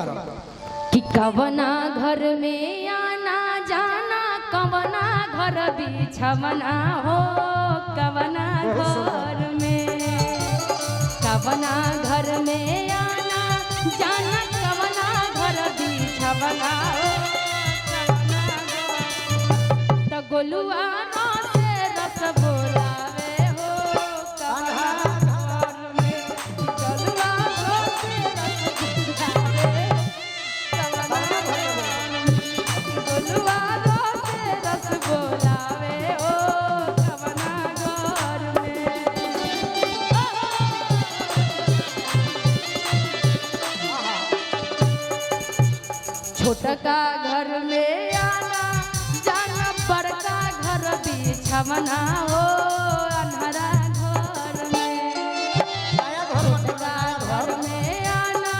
मारो कि कवना घर में आना जाना कवना घर बिछवना हो कवना घर में कवना घर में आना जाना कवना घर बिछवना हो कवना घर तो गोलुआ से रस बोलावे हो कवना घर में गोलुआ से रस बोलावे छोटका घर में आना जाना बड़का घर बिछवना हो अन्हरा घर में छोटका घर में आना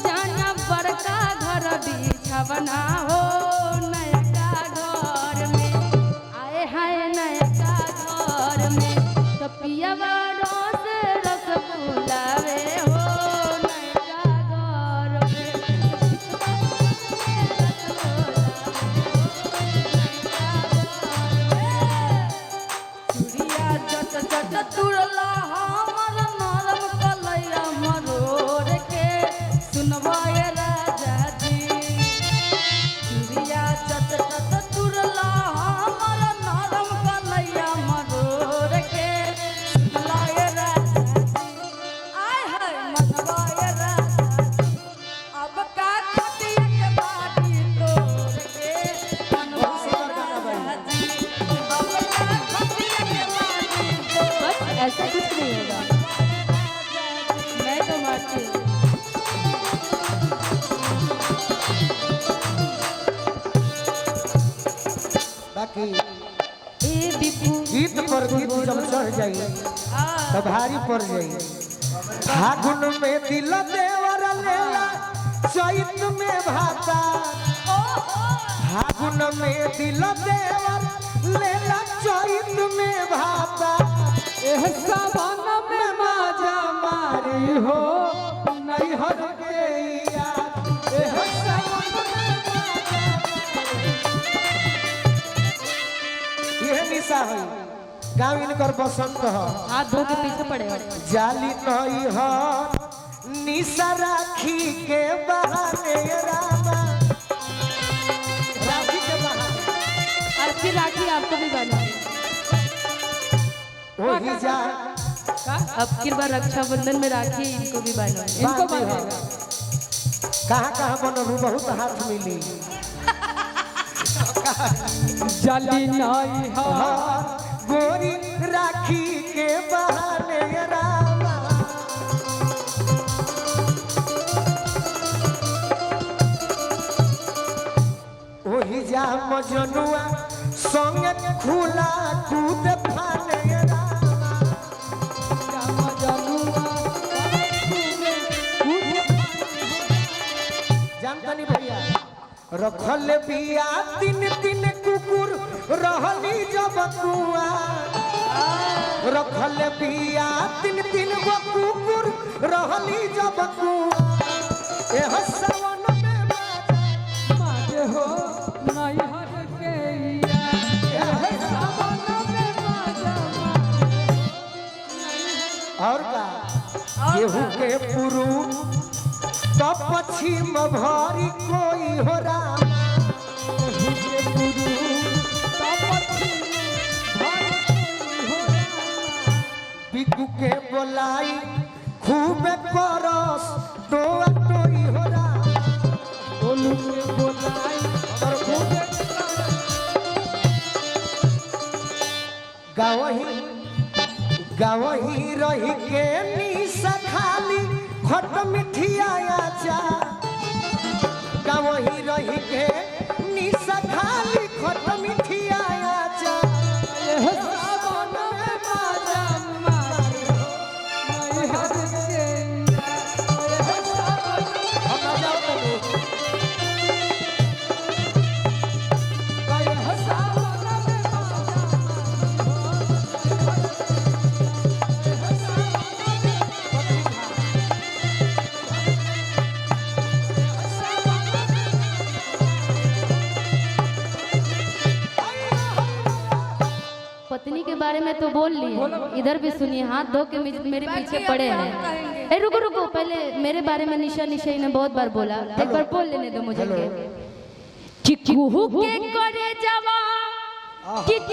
जाना बड़का घर बिछवना हो नयका घर में आए हाय नयका घर में तो पियवा रोज रस बुलावे हो तुरला हमर नरम कलैया मरोड़ के सुनवाए राजा जी चुरिया चट चट तुरला हमर नरम कलैया मरोड़ के सुनवाए राजा जी आय हाय मनवाए राजा जी अब का खटिया के बाटी तोड़ के मनवाए राजा जी अब का खटिया के बाटी ऐसा कुछ नहीं होगा मैं तो मारती हूँ बाकी बिपू गीत पर गीत जब चढ़ जाइए तो भारी पड़ जाइए फागुन में दिल देवर लेला चैत में भाता फागुन में दिल देवर लेला चैत में भाता सावन में माजा मारी हो नहीं हर के ये निशा है गाँव इनकर बसंत हो हाथ धो के पीछे पड़े जाली नहीं हो निशा राखी के बहाने रामा राखी के बहाने और फिर राखी आपको भी बांधनी वही जा अब की बार रक्षाबंधन में राखी इनको भी बांधनी इनको बांधेगा कहाँ कहाँ बनू बहुत हाथ मिली जाली नहीं हो गोरी राखी के बहाने रामा वही जा मजनुआ संग खुला कूद फाने रामा जानता नहीं भैया रखल बिया तीन तीन कुकुर रहली जब कुआ रखल बिया तीन तीन गो कुकुर रहली जब कुआ एह सावन में माजे हो नहीं हर के एह सावन में माजे और का गेहूं के पुरू तो पश्चिम भरी कोई हो रामा के पुरू तो पश्चिम भरी कोई हो रामा बिकू के बोलाई खूब करस तो टोई हो रामा बोलू के बोलाई और खूब गावही रही के निशा खाली खट मिठिया जा गावही रही के निशा खाली खट मिठिया जा सावन में माजा मारी हो नहीं हर के बारे में तो बोल लिए, इधर भी सुनिए, हाथ धो के मेरे पीछे पड़े हैं। ए रुको रुको, पहले मेरे बारे में निशा निशा ने बहुत बार बोला, एक बार बोल लेने दो मुझे। चिक्कू के करे जवा